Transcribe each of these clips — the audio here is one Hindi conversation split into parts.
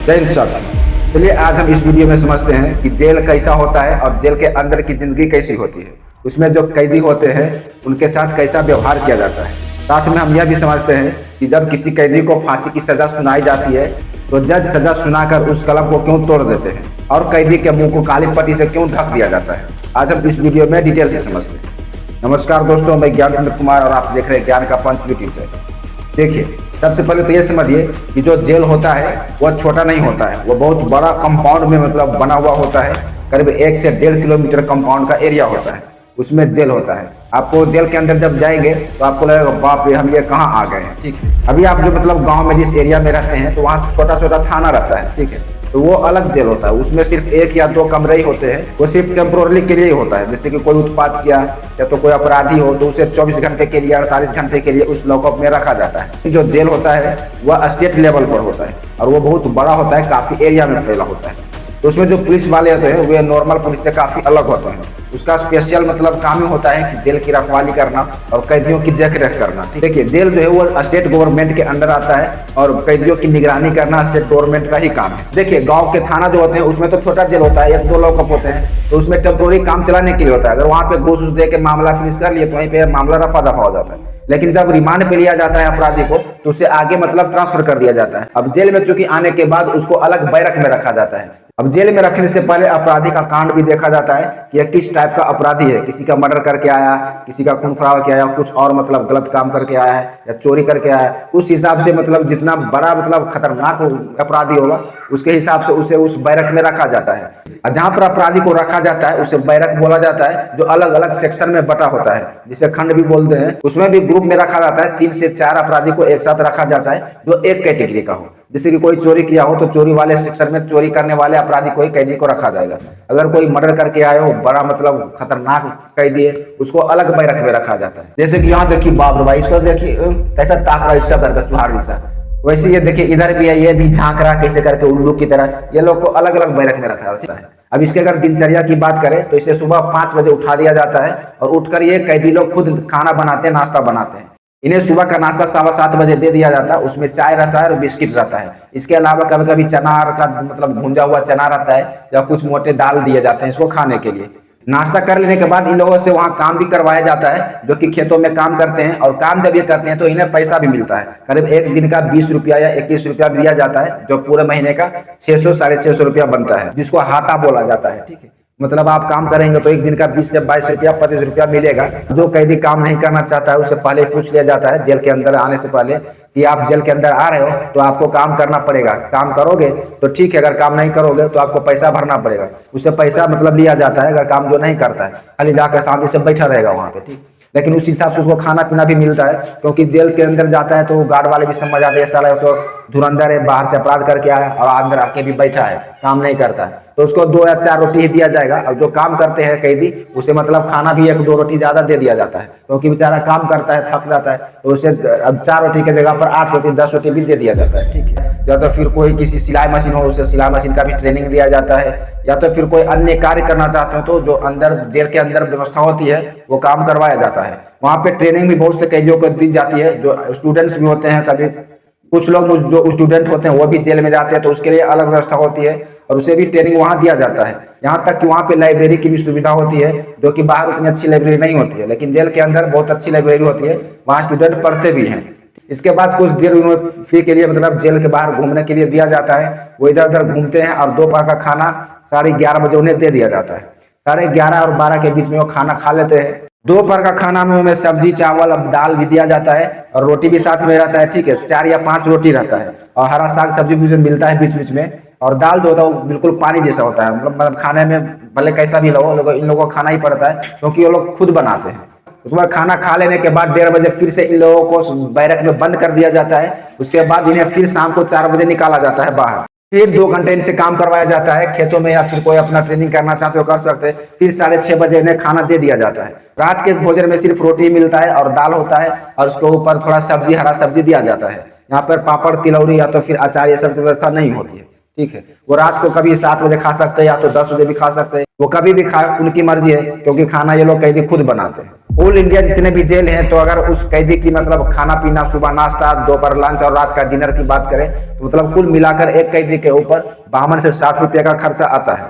जय हिंद साथियों। चलिए आज हम इस वीडियो में समझते हैं कि जेल कैसा होता है और जेल के अंदर की जिंदगी कैसी होती है, उसमें जो कैदी होते हैं उनके साथ कैसा व्यवहार किया जाता है। साथ में हम यह भी समझते हैं कि जब किसी कैदी को फांसी की सजा सुनाई जाती है तो जज सजा सुनाकर उस कलम को क्यों तोड़ देते हैं और कैदी के मुंह को काली पट्टी से क्यों ढक दिया जाता है। आज हम इस वीडियो में डिटेल से समझते हैं। नमस्कार दोस्तों, मैं ज्ञान चंद्र कुमार और आप देख रहे हैं ज्ञान का पंच यूट्यूब चैनल। देखिए, सबसे पहले तो ये समझिए कि जो जेल होता है वह छोटा नहीं होता है, वो बहुत बड़ा कंपाउंड में मतलब बना हुआ होता है। करीब 1 से 1.5 किलोमीटर कंपाउंड का एरिया होता है, उसमें जेल होता है। आपको जेल के अंदर जब जाएंगे तो आपको लगेगा बाप रे, हम ये कहाँ आ गए हैं। ठीक है, अभी आप जो मतलब गांव में जिस एरिया में रहते हैं तो वहाँ छोटा छोटा थाना रहता है। ठीक है, तो वो अलग जेल होता है, उसमें सिर्फ 1 या 2 कमरे ही होते हैं। वो सिर्फ टेम्पोरली के लिए ही होता है। जैसे कि कोई उत्पात किया या तो कोई अपराधी हो तो उसे 24 घंटे के लिए 48 घंटे के लिए उस लॉकअप में रखा जाता है। जो जेल होता है वह स्टेट लेवल पर होता है और वो बहुत बड़ा होता है, काफी एरिया में फैला होता है। तो उसमें जो पुलिस वाले होते हैं वे नॉर्मल पुलिस से काफी अलग होते हैं। उसका स्पेशल मतलब काम ही होता है कि जेल की रखवाली करना और कैदियों की देख रेख करना। देखिए, जेल जो है वो स्टेट गवर्नमेंट के अंडर आता है और कैदियों की निगरानी करना स्टेट गवर्नमेंट का ही काम है। देखिए, गांव के थाना जो होते हैं उसमें तो छोटा जेल होता है, 1-2 लॉकअप होते हैं, तो उसमें टेम्पोररी काम चलाने के लिए होता है। अगर वहाँ पे घूस दे के मामला फिनिश कर लिए तो वहीं पे मामला रफा दफा हो जाता है। लेकिन जब रिमांड पे लिया जाता है अपराधी को तो उसे आगे मतलब ट्रांसफर कर दिया जाता है। अब जेल में चूंकि आने के बाद उसको अलग बैरक में रखा जाता है। अब जेल में रखने से पहले अपराधी का कांड भी देखा जाता है कि यह किस टाइप का अपराधी है। किसी का मर्डर करके आया, किसी का खून खराबा किया, या कुछ और मतलब गलत काम करके आया है या चोरी करके आया है। उस हिसाब से मतलब जितना बड़ा मतलब खतरनाक अपराधी होगा उसके हिसाब से उसे उस बैरक में रखा जाता है। और जहाँ पर अपराधी को रखा जाता है उसे बैरक बोला जाता है, जो अलग अलग सेक्शन में बटा होता है, जिसे खंड भी बोलते हैं। उसमें भी ग्रुप में रखा जाता है। 3 से 4 अपराधी को एक साथ रखा जाता है जो एक कैटेगरी का हो। जैसे कि कोई चोरी किया हो तो चोरी वाले सेक्शन में चोरी करने वाले अपराधी को ही कैदी को रखा जाएगा। अगर कोई मर्डर करके आए हो, बड़ा मतलब खतरनाक कैदी है, उसको अलग बैरक में रखा जाता है। जैसे कि यहाँ देखिए, बाप रे भाई, इसको देखिए कैसा ताक रहा है, इसका करके चुहार जैसा। वैसे ये देखिए इधर भी है, ये भी झांक रहा कैसे करके उल्लू की तरह। ये लोग को अलग अलग बैरक में रखा जाता है। अब इसके अगर दिनचर्या की बात करें तो इसे सुबह 5 बजे उठा दिया जाता है और उठकर ये कैदी लोग खुद खाना बनाते हैं, नाश्ता बनाते हैं। इन्हें सुबह का नाश्ता 7:15 बजे दे दिया जाता है। उसमें चाय रहता है और बिस्किट रहता है। इसके अलावा कभी कभी चना का मतलब भुंजा हुआ चना रहता है या कुछ मोटे दाल दिए जाते हैं इसको खाने के लिए। नाश्ता कर लेने के बाद इन लोगों से वहाँ काम भी करवाया जाता है, जो कि खेतों में काम करते हैं। और काम जब ये करते हैं तो इन्हें पैसा भी मिलता है। करीब एक दिन का 20 रुपया या 21 रुपया दिया जाता है, जो पूरे महीने का 600 650 रुपया बनता है, जिसको हाथा बोला जाता है। ठीक है, मतलब आप काम करेंगे तो एक दिन का 20 से 22 रुपया 25 रुपया मिलेगा। जो कैदी काम नहीं करना चाहता है उससे पहले पूछ लिया जाता है जेल के अंदर आने से पहले कि आप जेल के अंदर आ रहे हो तो आपको काम करना पड़ेगा। काम करोगे तो ठीक है, अगर काम नहीं करोगे तो आपको पैसा भरना पड़ेगा। उससे पैसा मतलब लिया जाता है। अगर काम जो नहीं करता है खाली जाकर शांति से बैठा रहेगा वहाँ पे। ठीक, लेकिन उस हिसाब से उसको खाना पीना भी मिलता है, क्योंकि जेल के अंदर जाता है तो गार्ड वाले भी समझ आते हैं साला तो धुरंधर है, बाहर से अपराध करके आया और अंदर आके भी बैठा है, काम नहीं करता है, तो उसको 2 या 4 रोटी ही दिया जाएगा। और जो काम करते हैं कैदी उसे मतलब खाना भी 1-2 रोटी ज्यादा दे दिया जाता है, क्योंकि बेचारा काम करता है, थक जाता है, तो उसे अब 4 रोटी की जगह पर 8 रोटी 10 रोटी भी दे दिया जाता है। ठीक है, या तो फिर कोई किसी सिलाई मशीन हो उसे सिलाई मशीन का भी ट्रेनिंग दिया जाता है, या तो फिर कोई अन्य कार्य करना चाहते हो तो जो अंदर जेल के अंदर व्यवस्था होती है वो काम करवाया जाता है। वहाँ पे ट्रेनिंग भी बहुत से कैदियों को दी जाती है। जो स्टूडेंट्स भी होते हैं, कभी कुछ लोग जो स्टूडेंट होते हैं वो भी जेल में जाते हैं, तो उसके लिए अलग व्यवस्था होती है और उसे भी ट्रेनिंग वहाँ दिया जाता है। यहाँ तक कि वहाँ पे लाइब्रेरी की भी सुविधा होती है, जो कि बाहर उतनी अच्छी लाइब्रेरी नहीं होती है, लेकिन जेल के अंदर बहुत अच्छी लाइब्रेरी होती है, वहाँ स्टूडेंट पढ़ते भी हैं। इसके बाद कुछ देर उन्हें फी के लिए मतलब जेल के बाहर घूमने के लिए दिया जाता है। वो इधर उधर घूमते हैं और दोपहर का खाना 11:30 बजे उन्हें दे दिया जाता है। 11:30 और 12 के बीच में वो खाना खा लेते हैं। दोपहर का खाना में उन्हें सब्जी चावल अब दाल भी दिया जाता है और रोटी भी साथ में रहता है। ठीक है, 4 या 5 रोटी रहता है और हरा साग सब्जी भी मिलता है बीच बीच में। और दाल जो होता है वो बिल्कुल पानी जैसा होता है, मतलब खाने में भले कैसा भी लो इन लोगों को खाना ही पड़ता है, क्योंकि ये लोग खुद बनाते हैं। उसके बाद खाना खा लेने के बाद 1:30 बजे फिर से इन लोगों को बैरक में बंद कर दिया जाता है। उसके बाद इन्हें फिर शाम को 4 बजे निकाला जाता है बाहर। फिर 2 घंटे इनसे काम करवाया जाता है खेतों में, या फिर कोई अपना ट्रेनिंग करना चाहते हो कर सकते हैं। फिर 6:30 बजे इन्हें खाना दे दिया जाता है। रात के भोजन में सिर्फ रोटी मिलता है और दाल होता है और उसके ऊपर थोड़ा सब्जी, हरा सब्जी दिया जाता है। यहाँ पर पापड़ तिलौरी या तो फिर अचार ये सब की व्यवस्था नहीं होती है। ठीक है, वो रात को कभी 7 बजे खा सकते हैं या तो 10 बजे भी खा सकते हैं। वो कभी भी खाए, उनकी मर्जी है, क्योंकि खाना ये लोग कैदी खुद बनाते हैं। ऑल इंडिया जितने भी जेल हैं, तो अगर उस कैदी की मतलब खाना पीना, सुबह नाश्ता, दोपहर लंच और रात का डिनर की बात करें तो मतलब कुल मिलाकर एक कैदी के ऊपर 52 से 60 रुपये का खर्चा आता है।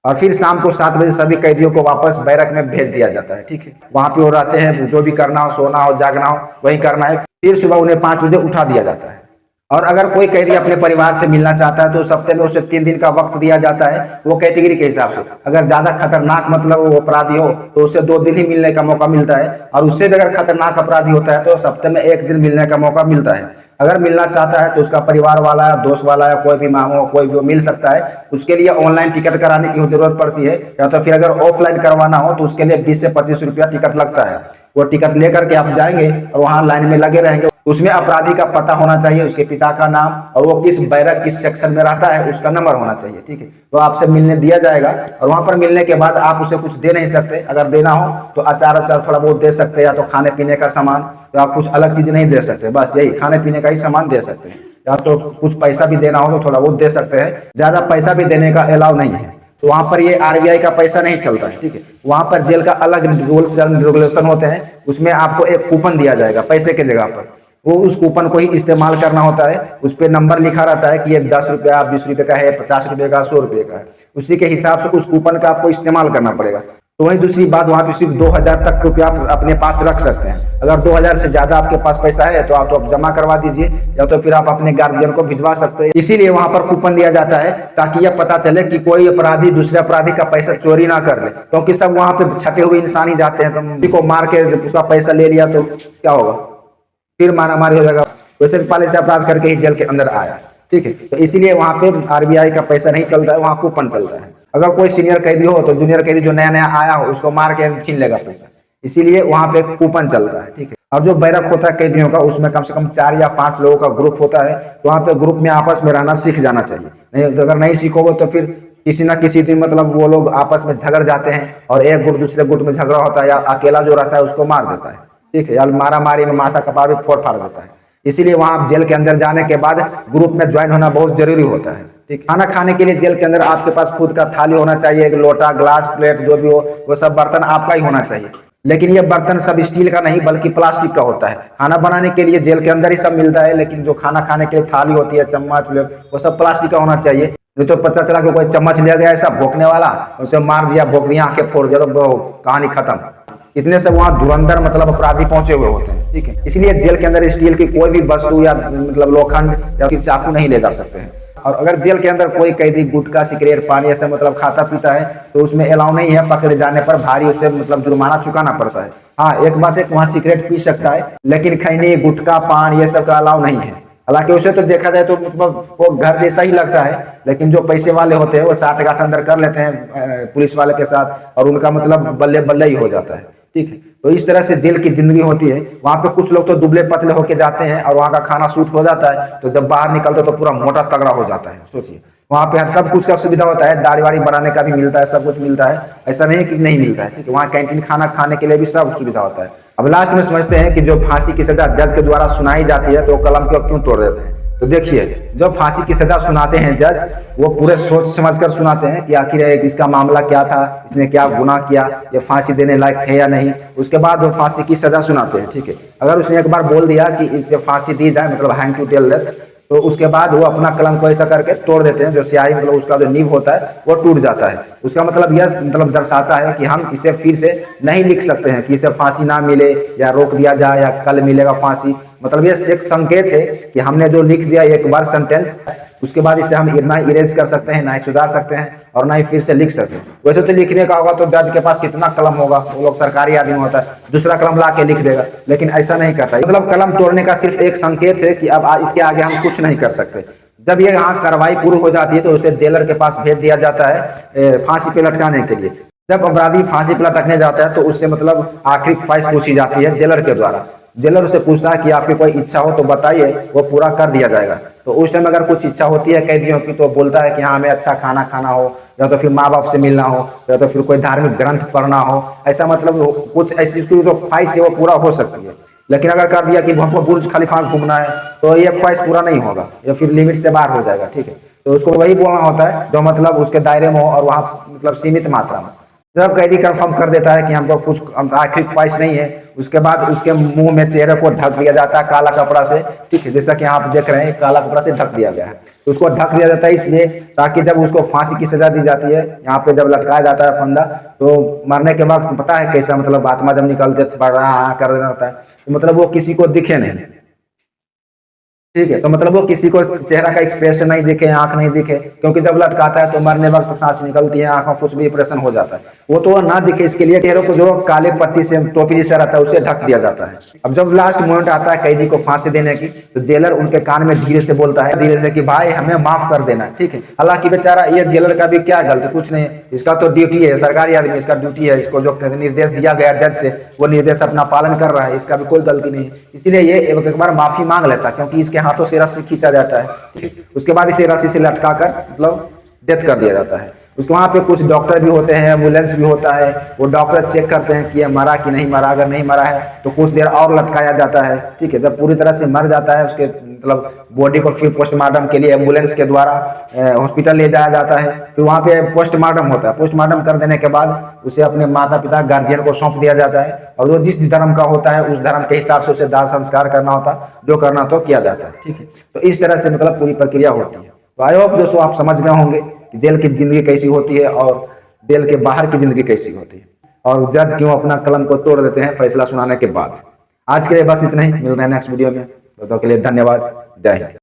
और फिर शाम को 7 बजे सभी कैदियों को वापस बैरक में भेज दिया जाता है। ठीक है, वहां पे वो रहते हैं, जो भी करना हो, सोना हो, जागना हो, वही करना है। फिर सुबह उन्हें 5 बजे उठा दिया जाता है। और अगर कोई कैदी अपने परिवार से मिलना चाहता है तो उस हफ्ते में उसे 3 दिन का वक्त दिया जाता है, वो कैटेगरी के हिसाब से। अगर ज्यादा खतरनाक मतलब वो अपराधी हो तो उसे 2 दिन ही मिलने का मौका मिलता है, और उससे भी अगर खतरनाक अपराधी होता है तो उस हफ्ते में 1 दिन मिलने का मौका मिलता है। अगर मिलना चाहता है तो उसका परिवार वाला, दोस्त वाला या कोई भी मामू, कोई भी मिल सकता है। उसके लिए ऑनलाइन टिकट कराने की जरूरत पड़ती है, या तो फिर अगर ऑफलाइन करवाना हो तो उसके लिए 20 से 25 रुपया टिकट लगता है। वो टिकट लेकर के आप जाएंगे और वहां लाइन में लगे रहेंगे। उसमें अपराधी का पता होना चाहिए, उसके पिता का नाम, और वो किस बैरक किस सेक्शन में रहता है उसका नंबर होना चाहिए। ठीक है, तो आपसे मिलने दिया जाएगा, और वहां पर मिलने के बाद आप उसे कुछ दे नहीं सकते। अगर देना हो तो अचार थोड़ा बहुत दे सकते हैं, या तो खाने पीने का सामान, तो आप कुछ अलग चीज नहीं दे सकते, बस यही खाने पीने का ही सामान दे सकते हैं। या तो कुछ पैसा भी देना हो तो थोड़ा बहुत दे सकते हैं, ज्यादा पैसा भी देने का अलाउ नहीं है। तो वहां पर ये आरबीआई का पैसा नहीं चलता है। ठीक है, वहां पर जेल का अलग रूल्स एंड रेगुलेशन होते हैं। उसमें आपको एक कूपन दिया जाएगा पैसे के जगह पर, वो उस कूपन को ही इस्तेमाल करना होता है। उस पर नंबर लिखा रहता है कि ये 10 रुपया, 20 रुपये का है, 50 रुपये का, 100 रुपये का है। उसी के हिसाब से उस कूपन का आपको इस्तेमाल करना पड़ेगा। तो वही दूसरी बात, वहां पे सिर्फ 2000 तक रुपया आप अपने पास रख सकते हैं। अगर 2000 से ज्यादा आपके पास पैसा है तो आप जमा करवा दीजिए, या तो फिर आप अपने गार्जियन को भिजवा सकते हैं। इसीलिए वहां पर कूपन दिया जाता है, ताकि यह पता चले कि कोई अपराधी दूसरे अपराधी का पैसा चोरी ना कर ले, क्योंकि सब वहां पे छटे हुए इंसान ही जाते हैं। तो किसी को मार के उसका पैसा ले लिया तो क्या होगा, फिर मारामारी हो जाएगा। वैसे पहले से अपराध करके ही जेल के अंदर आया। ठीक है, तो इसीलिए वहां पे आरबीआई का पैसा नहीं चलता है, वहां कूपन चलता है। अगर कोई सीनियर कैदी हो तो जूनियर कैदी जो नया नया आया हो उसको मार के छीन लेगा पैसा, इसीलिए वहां पे कूपन चलता है। ठीक है, और जो बैरक होता है कैदियों का, उसमें कम से कम 4 या 5 लोगों का ग्रुप होता है। तो वहां पे ग्रुप में आपस में रहना सीख जाना चाहिए। नहीं, अगर नहीं सीखोगे तो फिर किसी ना किसी दिन मतलब वो लोग आपस में झगड़ जाते हैं, और एक गुट दूसरे गुट में झगड़ा होता है, या अकेला जो रहता है उसको मार देता है। ठीक है, या मारा मारी में माथा कपार भी फोड़ फाड़ देता है। इसीलिए वहां जेल के अंदर जाने के बाद ग्रुप में ज्वाइन होना बहुत जरूरी होता है। ठीक, खाना खाने के लिए जेल के अंदर आपके पास खुद का थाली होना चाहिए, एक लोटा, ग्लास, प्लेट, जो भी हो वो सब बर्तन आपका ही होना चाहिए। लेकिन ये बर्तन सब स्टील का नहीं बल्कि प्लास्टिक का होता है। खाना बनाने के लिए जेल के अंदर ही सब मिलता है, लेकिन जो खाना खाने के लिए थाली होती है, चम्मच, प्लेट, वो सब प्लास्टिक का होना चाहिए। नहीं तो पता चला कि कोई चम्मच ले गया ऐसा भोंकने वाला, उसे मार दिया, भोंक दिया, आंखें फोड़ दिया, तो कहानी खत्म। इतने से वहां धुरंधर मतलब अपराधी पहुंचे हुए होते हैं। ठीक है, इसलिए जेल के अंदर स्टील की कोई भी वस्तु या मतलब लोखंड या फिर चाकू नहीं ले जा सकते हैं। और अगर जेल के अंदर कोई कैदी गुटखा, सिगरेट, पानी ऐसे मतलब खाता पीता है तो उसमें अलाउ नहीं है। पकड़े जाने पर भारी उसे मतलब जुर्माना चुकाना पड़ता है। हाँ, एक बात है कि वहाँ सिगरेट पी सकता है, लेकिन खैनी, गुटखा, पान ये सब का अलाउ नहीं है। हालांकि उसे तो देखा जाए तो मतलब वो घर जैसा ही लगता है, लेकिन जो पैसे वाले होते हैं वो 60-60 अंदर कर लेते हैं पुलिस वाले के साथ, और उनका मतलब बल्ले बल्ले ही हो जाता है। ठीक है, तो इस तरह से जेल की जिंदगी होती है। वहां पे कुछ लोग तो दुबले पतले होके जाते हैं और वहां का खाना सूट हो जाता है, तो जब बाहर निकलते तो पूरा मोटा तगड़ा हो जाता है। सोचिए, वहां पे सब कुछ का सुविधा होता है, दाढ़ी वाड़ी बनाने का भी मिलता है, सब कुछ मिलता है, ऐसा नहीं कि नहीं मिलता है। ठीक है, वहाँ कैंटीन खाना खाने के लिए भी सब सुविधा होता है। अब लास्ट में समझते हैं कि जो फांसी की सजा जज के द्वारा सुनाई जाती है तो वो कलम को क्यों तोड़ देते हैं। तो देखिए, जब फांसी की सजा सुनाते हैं जज, वो पूरे सोच समझकर सुनाते हैं कि आखिर इसका मामला क्या था, इसने क्या गुनाह किया, ये फांसी देने लायक है या नहीं। उसके बाद वो फांसी की सजा सुनाते हैं। ठीक है, अगर उसने एक बार बोल दिया कि इसे फांसी दी जाए, मतलब हैंग टू टेल डेथ, तो उसके बाद वो अपना कलम को ऐसा करके तोड़ देते हैं। जो स्याही मतलब उसका जो नींव होता है वो टूट जाता है। उसका मतलब यह मतलब दर्शाता है कि हम इसे फिर से नहीं लिख सकते हैं कि इसे फांसी ना मिले, या रोक दिया जाए, या कल मिलेगा फांसी। मतलब ये एक संकेत है कि हमने जो लिख दिया एक बार सेंटेंस, उसके बाद इसे हम ना इरेज कर सकते हैं, ना ही सुधार सकते हैं, और ना ही फिर से लिख सकते हैं। वैसे तो लिखने का होगा तो जज के पास कितना कलम होगा, वो लोग सरकारी आदमी होता है, दूसरा कलम ला के लिख देगा, लेकिन ऐसा नहीं करता। मतलब कलम तोड़ने का सिर्फ एक संकेत है कि अब इसके आगे हम कुछ नहीं कर सकते। जब ये यहाँ कार्रवाई पूरी हो जाती है तो उसे जेलर के पास भेज दिया जाता है फांसी पे लटकाने के लिए। जब अपराधी फांसी पे लटकने जाता है तो उससे मतलब आखिरी ख्वाहिश पूछी जाती है जेलर के द्वारा। जेलर उसे पूछता है कि आपकी कोई इच्छा हो तो बताइए, वो पूरा कर दिया जाएगा। तो उस टाइम अगर कुछ इच्छा होती है कैदियों की तो बोलता है कि हाँ, हमें अच्छा खाना खाना हो, या तो फिर माँ बाप से मिलना हो, या तो फिर कोई धार्मिक ग्रंथ पढ़ना हो, ऐसा मतलब कुछ ऐसी उसकी जो ख्वाहिश है वो पूरा हो सकती है। लेकिन अगर कर दिया कि हमको बुर्ज खलीफा घूमना है तो ये ख्वाहिश पूरा नहीं होगा, या फिर लिमिट से बाहर हो जाएगा। ठीक है, तो उसको वही बोलना होता है जो मतलब उसके दायरे में हो और वहाँ मतलब सीमित मात्रा में। जब कैदी कंफर्म कर देता है कि हमको कुछ आखिरी ख्वाहिश नहीं है, उसके बाद उसके मुंह में चेहरे को ढक दिया जाता है काला कपड़ा से, ठीक है, जैसा कि आप देख रहे हैं काला कपड़ा से ढक दिया गया है। तो उसको ढक दिया जाता है इसलिए ताकि जब उसको फांसी की सजा दी जाती है, यहाँ पे जब लटकाया जाता है फंदा, तो मरने के बाद पता है कैसा, मतलब आत्मा जब निकलते बढ़ रहा कर देना होता है, तो मतलब वो किसी को दिखे नहीं, ठीक है। तो मतलब वो किसी को चेहरा का एक्सप्रेशन नहीं दिखे, आंख नहीं दिखे, क्योंकि जब लटकाता है तो मरने वक्त सांस निकलती है, आंखों कुछ भी ऑपरेशन हो जाता है, वो तो ना दिखे इसके लिए चेहरे को जो काले पट्टी से टोपी जैसा रहता है उसे ढक दिया जाता है। अब जब लास्ट मोमेंट आता है कैदी को फांसी देने की, तो जेलर उनके कान में धीरे से बोलता है, धीरे से, कि भाई हमें माफ कर देना, ठीक है। हालांकि बेचारा ये जेलर का भी क्या गलती, कुछ नहीं, इसका तो ड्यूटी है, सरकारी आदमी, इसका ड्यूटी है, इसको जो निर्देश दिया गया जज से वो निर्देश अपना पालन कर रहा है, इसका भी कोई गलती नहीं है। इसीलिए ये एक बार माफी मांग लेता है, क्योंकि इसके हाथों से रस्सी खींचा जाता है, उसके बाद इसे रस्सी से लटका कर मतलब डेथ कर दिया जाता है। उसके वहाँ पे कुछ डॉक्टर भी होते हैं, एम्बुलेंस भी होता है, वो डॉक्टर चेक करते हैं कि ये मरा कि नहीं मरा, अगर नहीं मरा है तो कुछ देर और लटकाया जाता है, ठीक है। जब पूरी तरह से मर जाता है उसके मतलब बॉडी को फिर पोस्टमार्टम के लिए एम्बुलेंस के द्वारा हॉस्पिटल ले जाया जाता है, फिर वहाँ पे पोस्टमार्टम होता है। पोस्टमार्टम कर देने के बाद उसे अपने माता पिता गार्जियन को सौंप दिया जाता है, और वो जिस धर्म का होता है उस धर्म के हिसाब से उसे दाह संस्कार करना होता है, जो करना तो किया जाता है, ठीक है। तो इस तरह से मतलब पूरी प्रक्रिया होती है। तो आई होप दोस्तों आप समझ गए होंगे कि जेल की जिंदगी कैसी होती है और जेल के बाहर की जिंदगी कैसी होती है, और जज क्यों अपना कलम को तोड़ देते हैं फैसला सुनाने के बाद। आज के लिए बस इतना ही, मिलते हैं नेक्स्ट वीडियो में, तब तक के लिए धन्यवाद, जय हिंद।